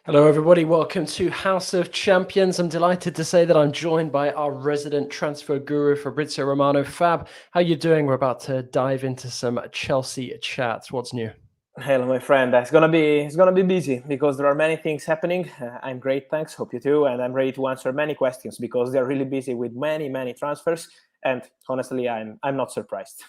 Hello, everybody. Welcome to House of Champions. I'm delighted to say that I'm joined by our resident transfer guru, Fabrizio Romano. Fab, how you doing? We're about to dive into some Chelsea chats. What's new? Hello, my friend. It's gonna be busy because there are many things happening. I'm great, thanks. Hope you too. And I'm ready to answer many questions because they're really busy with many transfers. And honestly, I'm not surprised.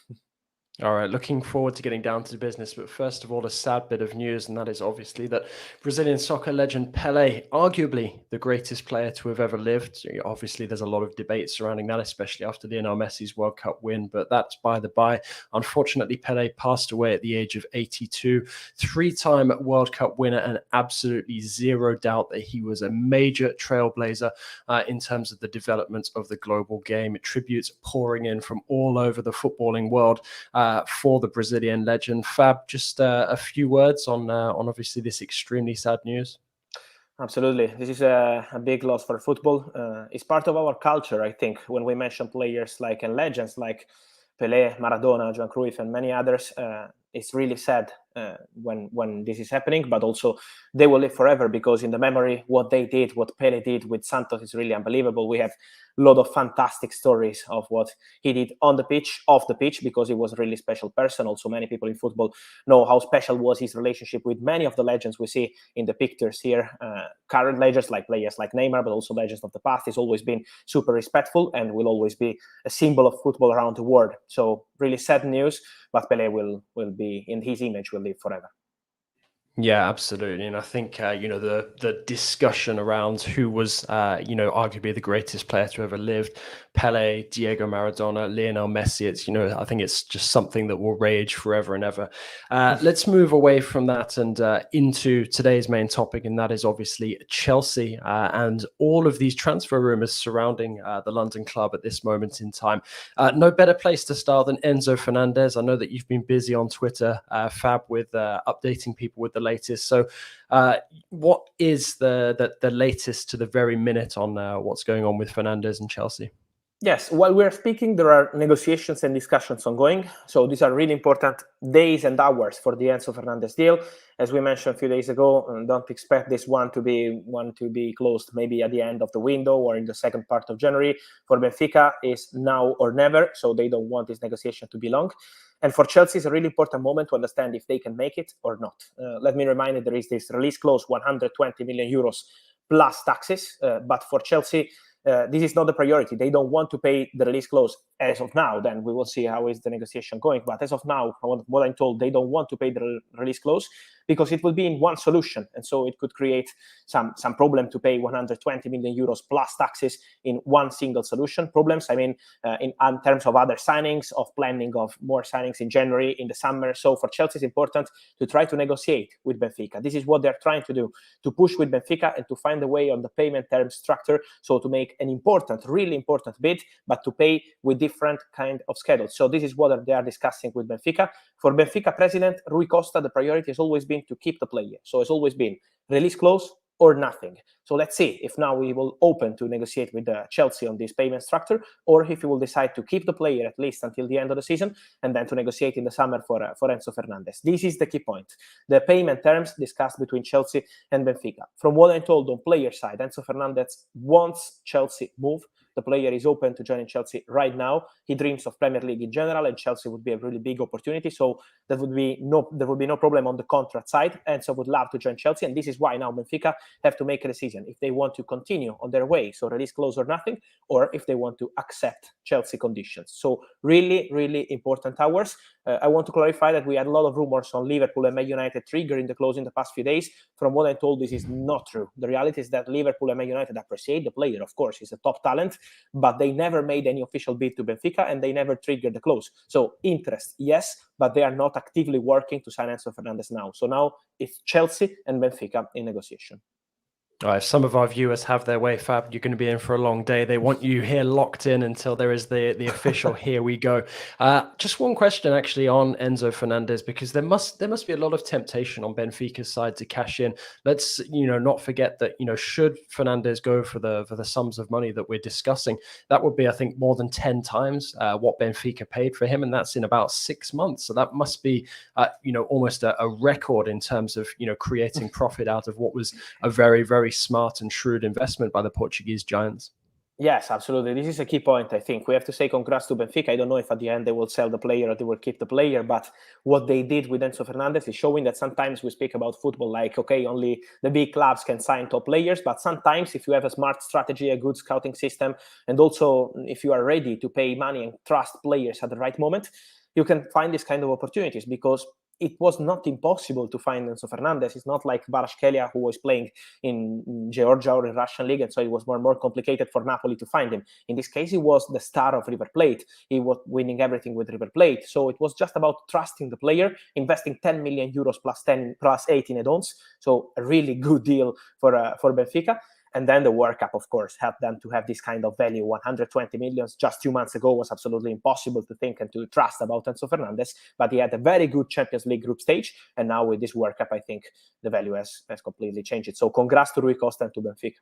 All right, looking forward to getting down to business. But first of all, a sad bit of news, and that is obviously that Brazilian soccer legend Pele, arguably the greatest player to have ever lived. Obviously, there's a lot of debate surrounding that, especially after Lionel Messi's World Cup win, but that's by the by. Unfortunately, Pele passed away at the age of 82, three-time World Cup winner, and absolutely zero doubt that he was a major trailblazer in terms of the development of the global game. Tributes pouring in from all over the footballing world for the Brazilian legend. Fab, just a few words on obviously this extremely sad news. Absolutely. This is a big loss for football. It's part of our culture, I think, when we mention players and legends like Pele, Maradona, Johan Cruyff, and many others. It's really sad when this is happening, but also they will live forever because in the memory, what they did, what Pele did with Santos is really unbelievable. We have a lot of fantastic stories of what he did on the pitch, off the pitch, because he was a really special person. Also, many people in football know how special was his relationship with many of the legends we see in the pictures here. Current legends like players like Neymar, but also legends of the past. He's always been super respectful and will always be a symbol of football around the world. So really sad news, but Pele will be in his image, will live forever. Yeah, absolutely. And I think, the discussion around who was, arguably the greatest player to ever lived, Pele, Diego Maradona, Lionel Messi, I think it's just something that will rage forever and ever. Let's move away from that and into today's main topic, and that is obviously Chelsea and all of these transfer rumors surrounding the London club at this moment in time. No better place to start than Enzo Fernandez. I know that you've been busy on Twitter, Fab, with updating people with the latest. So what is the latest to the very minute on what's going on with Fernandez and Chelsea? Yes, while we're speaking, there are negotiations and discussions ongoing. So these are really important days and hours for the Enzo Fernandez deal. As we mentioned a few days ago, don't expect this one to be closed maybe at the end of the window or in the second part of January. For Benfica, is now or never. So they don't want this negotiation to be long. And for Chelsea, it's a really important moment to understand if they can make it or not. Let me remind you, there is this release clause, 120 million euros plus taxes. But for Chelsea, this is not the priority. They don't want to pay the release clause as of now. Then we will see how is the negotiation going. But as of now, from what I'm told, they don't want to pay the release clause because it will be in one solution. And so it could create some problem to pay 120 million euros plus taxes in one single solution. Problems, I mean, in terms of other signings, of planning of more signings in January, in the summer. So for Chelsea, it's important to try to negotiate with Benfica. This is what they're trying to do, to push with Benfica and to find a way on the payment terms structure. So to make an important, really important bid, but to pay with different kind of schedules. So this is what they are discussing with Benfica. For Benfica president Rui Costa, the priority has always been to keep the player. So it's always been release clause or nothing. So let's see if now we will open to negotiate with Chelsea on this payment structure, or if he will decide to keep the player at least until the end of the season and then to negotiate in the summer for Enzo Fernandez. This is the key point. The payment terms discussed between Chelsea and Benfica. From what I'm told on player side, Enzo Fernandez wants Chelsea move. The player is open to joining Chelsea right now. He dreams of Premier League in general, and Chelsea would be a really big opportunity. So there would be no problem on the contract side. Enzo would love to join Chelsea, and this is why now Benfica have to make a decision if they want to continue on their way, so release clause or nothing, or if they want to accept Chelsea conditions. So really, really important hours. I want to clarify that we had a lot of rumors on Liverpool and Man United triggering the clause in the past few days. From what I'm told, this is not true. The reality is that Liverpool and Man United appreciate the player. Of course, he's a top talent, but they never made any official bid to Benfica and they never triggered the clause. So interest, yes, but they are not actively working to sign Enzo Fernandez now. So now it's Chelsea and Benfica in negotiation. If some of our viewers have their way, Fab, you're going to be in for a long day. They want you here locked in until there is the official here we go. Just one question actually on Enzo Fernandez, because there must be a lot of temptation on Benfica's side to cash in. Let's not forget that should Fernandez go for the sums of money that we're discussing, that would be, I think, more than 10 times what Benfica paid for him, and that's in about 6 months. So that must be almost a record in terms of creating profit out of what was a very, very smart and shrewd investment by the Portuguese giants. Yes, absolutely. This is a key point, I think. We have to say congrats to Benfica. I don't know if at the end they will sell the player or they will keep the player, but what they did with Enzo Fernandez is showing that sometimes we speak about football like, okay, only the big clubs can sign top players, but sometimes if you have a smart strategy, a good scouting system, and also if you are ready to pay money and trust players at the right moment, you can find these kind of opportunities, because it was not impossible to find Enzo Fernandez. It's not like Badiashile, who was playing in Georgia or in Russian league, and so it was more complicated for Napoli to find him. In this case, he was the star of River Plate. He was winning everything with River Plate. So it was just about trusting the player, investing 10 million euros plus 10 plus 8 in add-ons. So a really good deal for Benfica. And then the World Cup, of course, helped them to have this kind of value. 120 million just 2 months ago was absolutely impossible to think and to trust about Enzo Fernandez. But he had a very good Champions League group stage. And now with this World Cup, I think the value has completely changed. So congrats to Rui Costa and to Benfica.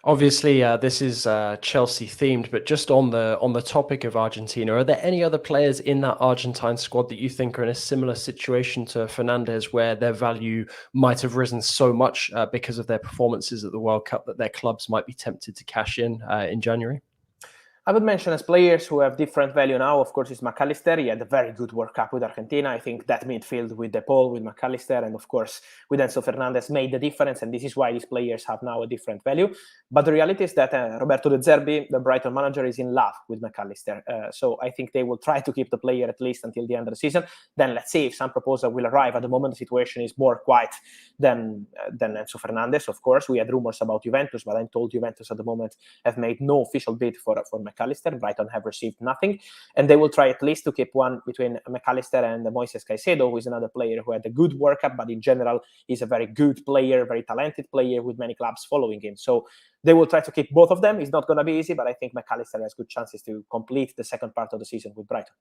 Obviously, this is Chelsea themed, but just on the topic of Argentina, are there any other players in that Argentine squad that you think are in a similar situation to Fernandez, where their value might have risen so much because of their performances at the World Cup that their clubs might be tempted to cash in January? I would mention as players who have different value now, of course, is McAllister. He had a very good World Cup with Argentina. I think that midfield with De Paul, with McAllister, and of course with Enzo Fernandez made the difference, and this is why these players have now a different value. But the reality is that Roberto De Zerbi, the Brighton manager, is in love with McAllister. So I think they will try to keep the player at least until the end of the season. Then let's see if some proposal will arrive. At the moment, the situation is more quiet than Enzo Fernandez. Of course, we had rumors about Juventus, but I'm told Juventus at the moment have made no official bid for McAllister. Brighton have received nothing, and they will try at least to keep one between McAllister and Moises Caicedo, who is another player who had a good World Cup, but in general is a very good player, very talented player with many clubs following him. So they will try to keep both of them. It's not going to be easy, but I think McAllister has good chances to complete the second part of the season with Brighton.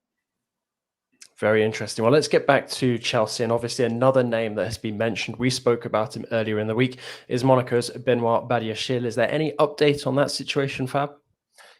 Very interesting. Well, let's get back to Chelsea, and obviously another name that has been mentioned, we spoke about him earlier in the week, is Monaco's Benoit Badiashile. Is there any update on that situation, Fab?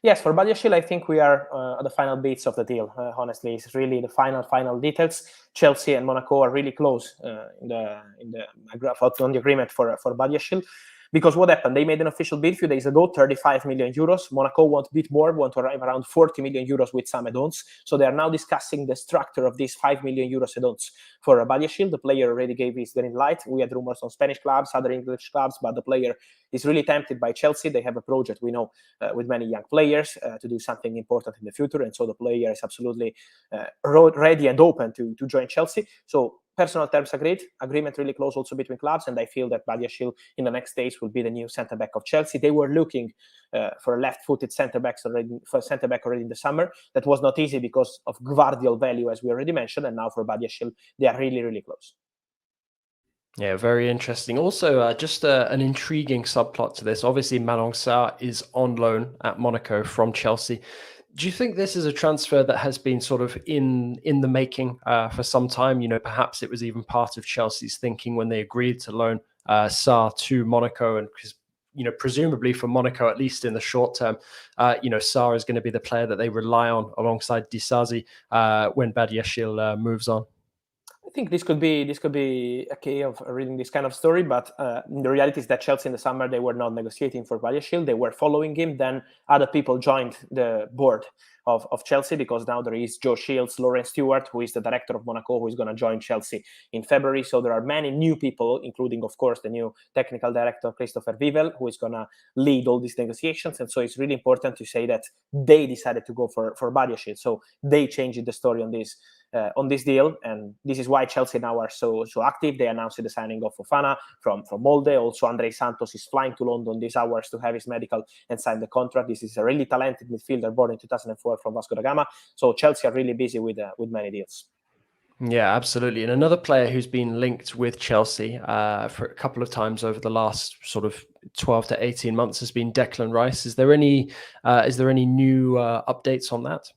Yes, for Badiashile, I think we are at the final bits of the deal. Honestly, it's really the final details. Chelsea and Monaco are really close on the agreement for Badiashile. Because what happened? They made an official bid a few days ago, 35 million euros. Monaco want a bit more, want to arrive around 40 million euros with some add-ons. So they are now discussing the structure of these 5 million euros add-ons for Badiashile. The player already gave his green light. We had rumors on Spanish clubs, other English clubs, but the player is really tempted by Chelsea. They have a project, we know, with many young players to do something important in the future. And so the player is absolutely ready and open to join Chelsea. So personal terms agreed, agreement really close also between clubs, and I feel that Badiashile in the next days will be the new centre-back of Chelsea. They were looking for a left-footed centre-back already in the summer. That was not easy because of Gvardiol value, as we already mentioned, and now for Badiashile, they are really, really close. Yeah, very interesting. Also, just an intriguing subplot to this. Obviously, Malang Sarr is on loan at Monaco from Chelsea. Do you think this is a transfer that has been sort of in the making for some time? Perhaps it was even part of Chelsea's thinking when they agreed to loan Sarr to Monaco, and because presumably for Monaco, at least in the short term, Sarr is going to be the player that they rely on alongside Disasi when Badiashile moves on. I think this could be a key of reading this kind of story, but the reality is that Chelsea in the summer, they were not negotiating for Badiashile. They were following him. Then other people joined the board of Chelsea, because now there is Joe Shields, Lawrence Stewart, who is the director of Monaco, who is going to join Chelsea in February. So there are many new people, including, of course, the new technical director, Christopher Vivel, who is going to lead all these negotiations. And so it's really important to say that they decided to go for Badiashile. So they changed the story on this deal, and this is why Chelsea now are so active. They announced the signing of Fofana from Molde. Also, Andre Santos is flying to London these hours to have his medical and sign the contract. This is a really talented midfielder born in 2004 from Vasco da Gama. So Chelsea are really busy with many deals. Yeah, absolutely. And another player who's been linked with Chelsea for a couple of times over the last sort of 12 to 18 months has been Declan Rice. Is there any new updates on that?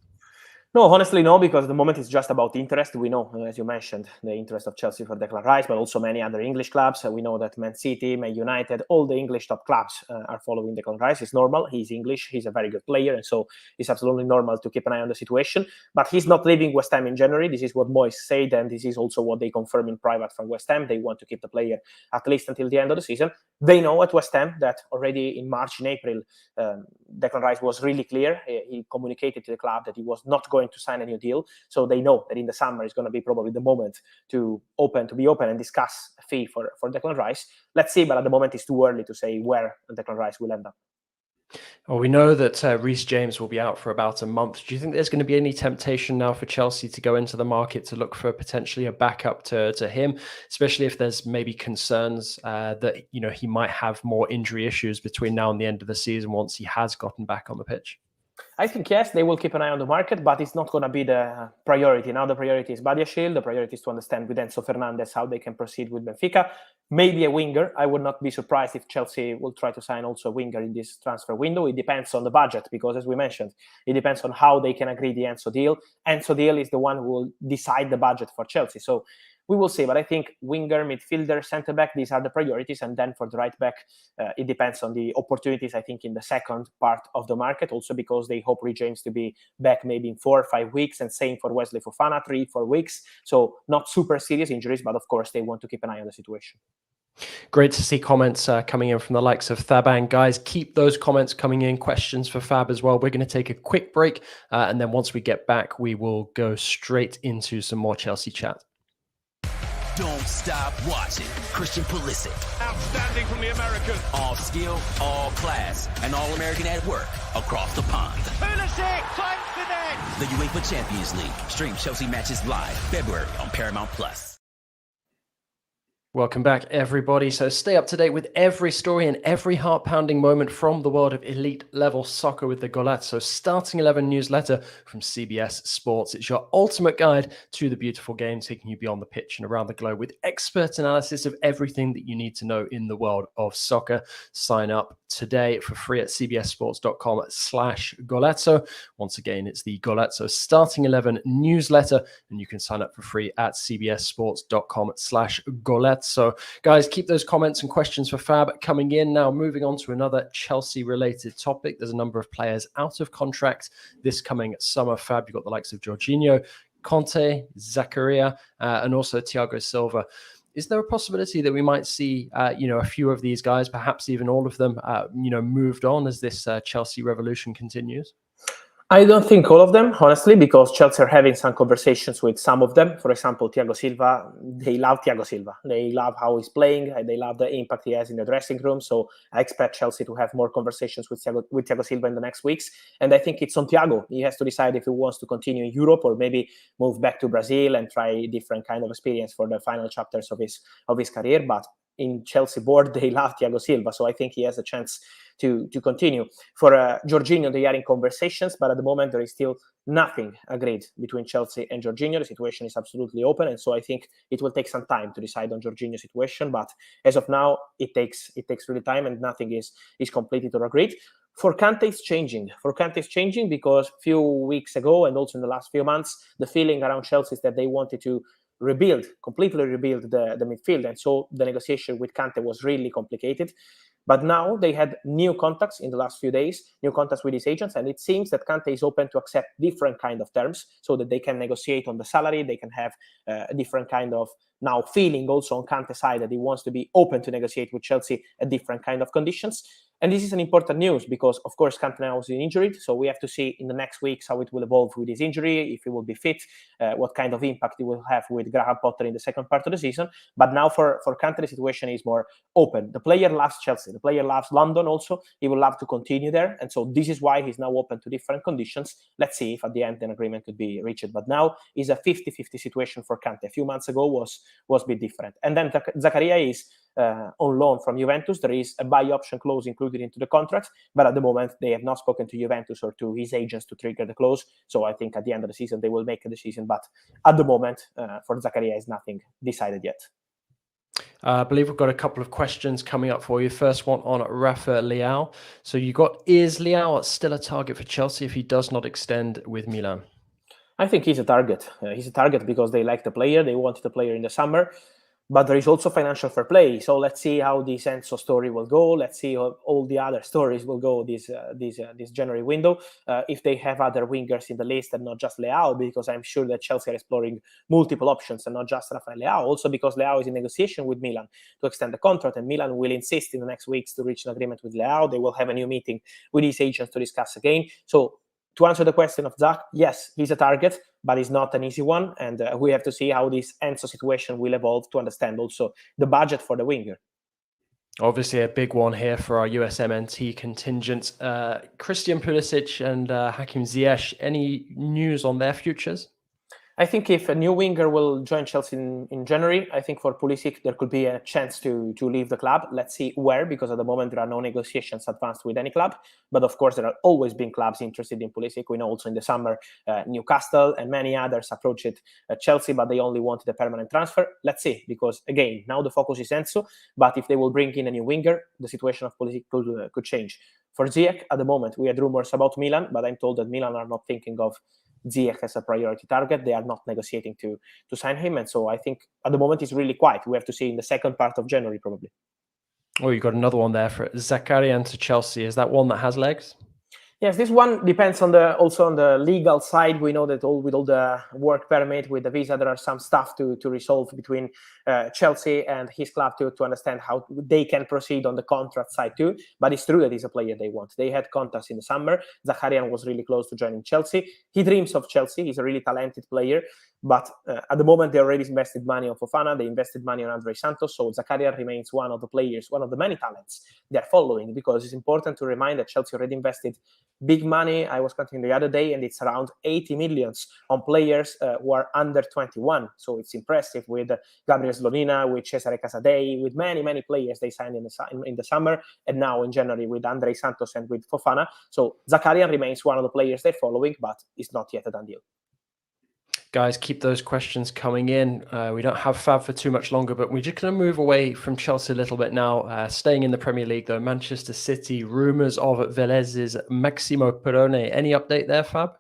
No, honestly, no, because at the moment it's just about interest. We know, as you mentioned, the interest of Chelsea for Declan Rice, but also many other English clubs. We know that Man City, Man United, all the English top clubs are following Declan Rice. It's normal. He's English. He's a very good player. And so it's absolutely normal to keep an eye on the situation. But he's not leaving West Ham in January. This is what Moyes said, and this is also what they confirm in private from West Ham. They want to keep the player at least until the end of the season. They know at West Ham that already in March and April, Declan Rice was really clear. He communicated to the club that he was not going to sign a new deal. So they know that in the summer is going to be probably the moment to be open and discuss a fee for Declan Rice. Let's see, but at the moment it's too early to say where Declan Rice will end up. Well, we know that Reece James will be out for about a month. Do you think there's going to be any temptation now for Chelsea to go into the market to look for potentially a backup to him, especially if there's maybe concerns that he might have more injury issues between now and the end of the season once he has gotten back on the pitch? I think, yes, they will keep an eye on the market, but it's not going to be the priority. Now the priority is Badiashile. The priority is to understand with Enzo Fernandez how they can proceed with Benfica. Maybe a winger. I would not be surprised if Chelsea will try to sign also a winger in this transfer window. It depends on the budget because, as we mentioned, it depends on how they can agree the Enzo deal. Enzo deal is the one who will decide the budget for Chelsea. So we will see. But I think winger, midfielder, centre-back, these are the priorities. And then for the right-back, it depends on the opportunities, I think, in the second part of the market, also because they hope Reece James to be back maybe in 4 or 5 weeks, and same for Wesley Fofana, 3-4 weeks. So not super serious injuries, but of course they want to keep an eye on the situation. Great to see comments coming in from the likes of Thaban. Guys, keep those comments coming in. Questions for Fab as well. We're going to take a quick break. And then once we get back, we will go straight into some more Chelsea chat. Don't stop watching. Christian Pulisic. Outstanding from the American. All skill, all class, and all American at work across the pond. Pulisic finds the net. The UEFA Champions League. Stream Chelsea matches live February on Paramount Plus. Welcome back, everybody. So stay up to date with every story and every heart-pounding moment from the world of elite-level soccer with the Golazzo Starting 11 newsletter from CBS Sports. It's your ultimate guide to the beautiful game, taking you beyond the pitch and around the globe with expert analysis of everything that you need to know in the world of soccer. Sign up today for free at cbssports.com/Golazzo. Once again, it's the Golazzo Starting 11 newsletter, and you can sign up for free at cbssports.com/Golazzo. So, guys, keep those comments and questions for Fab coming in. Now, moving on to another Chelsea-related topic. There's a number of players out of contract this coming summer. Fab, you've got the likes of Jorginho, Kante, Zakaria, and also Thiago Silva. Is there a possibility that we might see, a few of these guys, perhaps even all of them, moved on as this Chelsea revolution continues? I don't think all of them, honestly, because Chelsea are having some conversations with some of them. For example, Thiago Silva, they love Thiago Silva. They love how he's playing. They love the impact he has in the dressing room. So I expect Chelsea to have more conversations with Thiago Silva in the next weeks. And I think it's on Thiago. He has to decide if he wants to continue in Europe or maybe move back to Brazil and try a different kind of experience for the final chapters of his career. But in Chelsea board, they love Thiago Silva. So I think he has a chance to continue. For Jorginho, they are in conversations, but at the moment there is still nothing agreed between Chelsea and Jorginho. The situation is absolutely open, and so I think it will take some time to decide on Jorginho's situation. But as of now, it takes really time, and nothing is completed or agreed. For Kante, it's changing. Because a few weeks ago, and also in the last few months, the feeling around Chelsea is that they wanted to completely rebuild the midfield, and so the negotiation with Kante was really complicated. But now they had new contacts in the last few days, new contacts with his agents, and it seems that Kante is open to accept different kind of terms so that they can negotiate on the salary. They can have a different kind of now feeling also on Kante's side that he wants to be open to negotiate with Chelsea at different kind of conditions. And this is an important news because, of course, Kante now is injured. So we have to see in the next weeks how it will evolve with his injury, if he will be fit, what kind of impact it will have with Graham Potter in the second part of the season. But now for Kante, the situation is more open. The player loves Chelsea. The player loves London also. He will love to continue there. And so this is why he's now open to different conditions. Let's see if at the end an agreement could be reached. But now is a 50-50 situation for Kante. A few months ago was a bit different. And then Zakaria is on loan from Juventus. There is a buy option clause included into the contract, but at the moment they have not spoken to Juventus or to his agents to trigger the clause. So I think at the end of the season they will make a decision, but at the moment for Zakaria is nothing decided yet. I believe we've got a couple of questions coming up for you. First one on Rafa Leao. So you got, is Leao still a target for Chelsea if he does not extend with Milan? I think he's a target. He's a target because they like the player. They wanted the player in the summer. But there is also financial fair play. So let's see how this Enzo story will go. Let's see how all the other stories will go this January window. If they have other wingers in the list and not just Leao, because I'm sure that Chelsea are exploring multiple options and not just Rafael Leao. Also because Leao is in negotiation with Milan to extend the contract, and Milan will insist in the next weeks to reach an agreement with Leao. They will have a new meeting with his agents to discuss again. So to answer the question of Zach, yes, he's a target, but it's not an easy one. And we have to see how this Enzo situation will evolve to understand also the budget for the winger. Obviously, a big one here for our USMNT contingent. Christian Pulisic and Hakim Ziyech, any news on their futures? I think if a new winger will join Chelsea in January, I think for Pulisic there could be a chance to leave the club. Let's see where, because at the moment there are no negotiations advanced with any club. But of course, there have always been clubs interested in Pulisic. We know also in the summer, Newcastle and many others approached Chelsea, but they only wanted a permanent transfer. Let's see, because again, now the focus is Enzo. But if they will bring in a new winger, the situation of Pulisic could change. For Ziyech, at the moment, we had rumors about Milan, but I'm told that Milan are not thinking of Ziyech as a priority target. They are not negotiating to sign him. And so I think at the moment it's really quiet. We have to see in the second part of January, probably. Oh, you got another one there for Zakaria to Chelsea. Is that one that has legs? Yes, this one depends on also on the legal side. We know that with all the work permit, with the visa, there are some stuff to resolve between Chelsea and his club to understand how they can proceed on the contract side too. But it's true that he's a player they want. They had contacts in the summer. Zacharian was really close to joining Chelsea. He dreams of Chelsea. He's a really talented player. But at the moment, they already invested money on Fofana. They invested money on Andrei Santos. So Zakaria remains one of the players, one of the many talents they're following, because it's important to remind that Chelsea already invested big money. I was counting the other day, and it's around 80 millions on players who are under 21. So it's impressive with Gabriel Slonina, with Cesare Casadei, with many, many players they signed in the summer, and now in January with Andrei Santos and with Fofana. So Zakaria remains one of the players they're following, but it's not yet a done deal. Guys, keep those questions coming in. We don't have Fab for too much longer, but we're just going to move away from Chelsea a little bit now. Staying in the Premier League, though, Manchester City, rumours of Velez's Maximo Perrone. Any update there, Fab?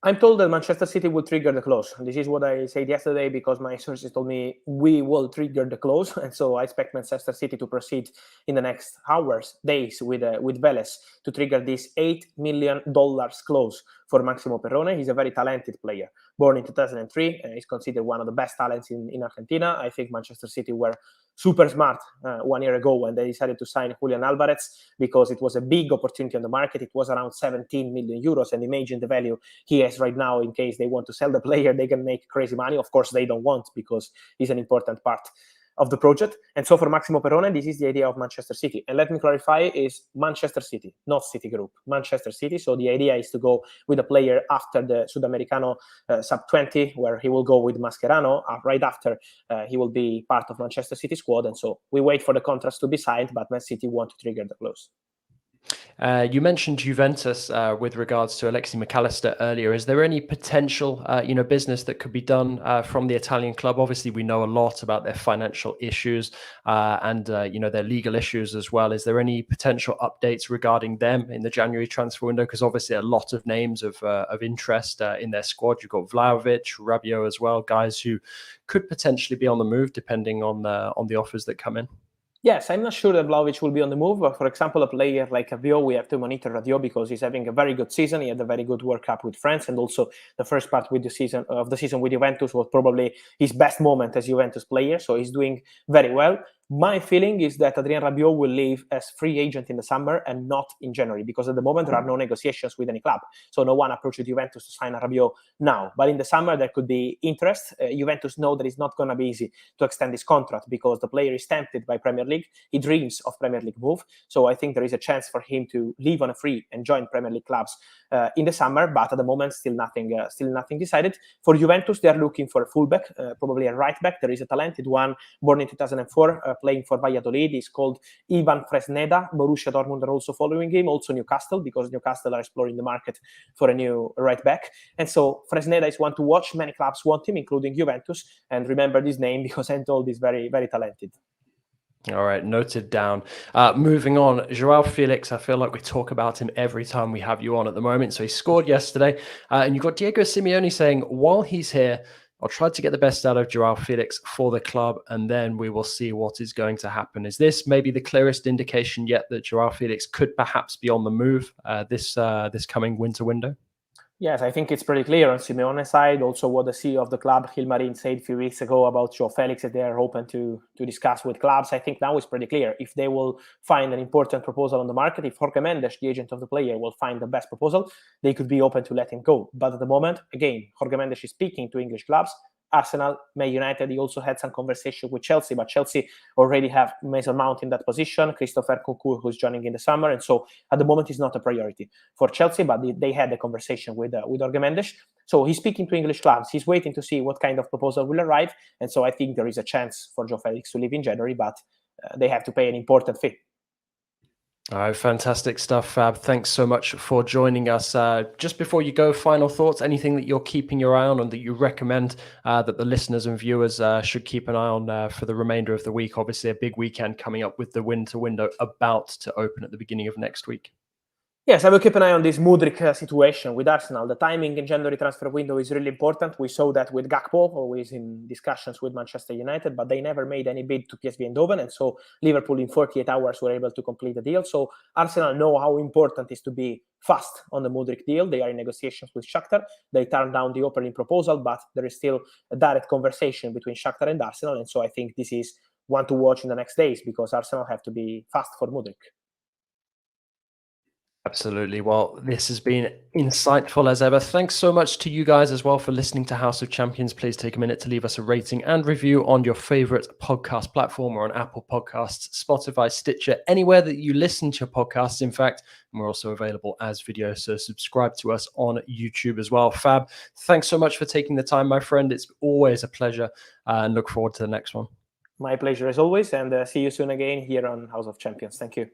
I'm told that Manchester City will trigger the clause. This is what I said yesterday, because my sources told me we will trigger the clause. And so I expect Manchester City to proceed in the next hours, days with Velez to trigger this $8 million clause for Maximo Perrone. He's a very talented player, born in 2003. He's considered one of the best talents in Argentina. I think Manchester City were super smart 1 year ago when they decided to sign Julian Alvarez, because it was a big opportunity on the market. It was around 17 million euros. And imagine the value he has right now. In case they want to sell the player, they can make crazy money. Of course, they don't want, because he's an important part of the project. And so for Maximo Perrone, this is the idea of Manchester City. And let me clarify, is Manchester City, not City Group, Manchester City. So the idea is to go with a player after the Sudamericano Sub-20, where he will go with Mascherano. Right after, he will be part of Manchester City squad. And so we wait for the contracts to be signed, but Man City want to trigger the clause. You mentioned Juventus with regards to Alexis McAllister earlier. Is there any potential, business that could be done from the Italian club? Obviously, we know a lot about their financial issues and their legal issues as well. Is there any potential updates regarding them in the January transfer window? Because obviously, a lot of names of interest in their squad. You've got Vlahovic, Rabiot as well, guys who could potentially be on the move depending on the offers that come in. Yes, I'm not sure that Vlahovic will be on the move. But for example, a player like Rabiot, we have to monitor Rabiot because he's having a very good season. He had a very good World Cup with France, and also the first part with the season with Juventus was probably his best moment as Juventus player. So he's doing very well. My feeling is that Adrien Rabiot will leave as free agent in the summer and not in January, because at the moment there are no negotiations with any club. So no one approached Juventus to sign a Rabiot now. But in the summer, there could be interest. Juventus know that it's not going to be easy to extend his contract because the player is tempted by Premier League. He dreams of Premier League move. So I think there is a chance for him to leave on a free and join Premier League clubs in the summer. But at the moment, still nothing decided. For Juventus, they are looking for a fullback, probably a right back. There is a talented one born in 2004, playing for Valladolid. He's called Ivan Fresneda. Borussia Dortmund are also following him, also Newcastle, because Newcastle are exploring the market for a new right back. And so Fresneda is one to watch. Many clubs want him, including Juventus. And remember this name because I'm told he's very, very talented. All right, noted down. Moving on, Joao Felix, I feel like we talk about him every time we have you on at the moment. So he scored yesterday. And you've got Diego Simeone saying, while he's here, I'll try to get the best out of Joao Felix for the club, and then we will see what is going to happen. Is this maybe the clearest indication yet that Joao Felix could perhaps be on the move this coming winter window? Yes, I think it's pretty clear on Simeone's side. Also, what the CEO of the club, Hilmarin, said a few weeks ago about Joao Felix, that they are open to discuss with clubs. I think now it's pretty clear. If they will find an important proposal on the market, if Jorge Mendes, the agent of the player, will find the best proposal, they could be open to let him go. But at the moment, again, Jorge Mendes is speaking to English clubs. Arsenal, Man United, he also had some conversation with Chelsea, but Chelsea already have Mason Mount in that position, Christopher Nkunku, who's joining in the summer, and so at the moment it's not a priority for Chelsea, but they had a conversation with Jorge Mendes. So he's speaking to English clubs. He's waiting to see what kind of proposal will arrive, and so I think there is a chance for Joao Felix to leave in January, but they have to pay an important fee. All right, fantastic stuff, Fab. Thanks so much for joining us. Just before you go, final thoughts, anything that you're keeping your eye on and that you recommend that the listeners and viewers should keep an eye on for the remainder of the week? Obviously, a big weekend coming up with the winter window about to open at the beginning of next week. Yes, I will keep an eye on this Mudryk situation with Arsenal. The timing in January transfer window is really important. We saw that with Gakpo, always in discussions with Manchester United, but they never made any bid to PSV Eindhoven, and so Liverpool in 48 hours were able to complete the deal. So Arsenal know how important it is to be fast on the Mudryk deal. They are in negotiations with Shakhtar. They turned down the opening proposal, but there is still a direct conversation between Shakhtar and Arsenal, and so I think this is one to watch in the next days because Arsenal have to be fast for Mudryk. Absolutely. Well, this has been insightful as ever. Thanks so much to you guys as well for listening to House of Champions. Please take a minute to leave us a rating and review on your favorite podcast platform or on Apple Podcasts, Spotify, Stitcher, anywhere that you listen to your podcasts, in fact. And we're also available as video, so subscribe to us on YouTube as well. Fab, thanks so much for taking the time, my friend. It's always a pleasure and look forward to the next one. My pleasure as always, and see you soon again here on House of Champions. Thank you.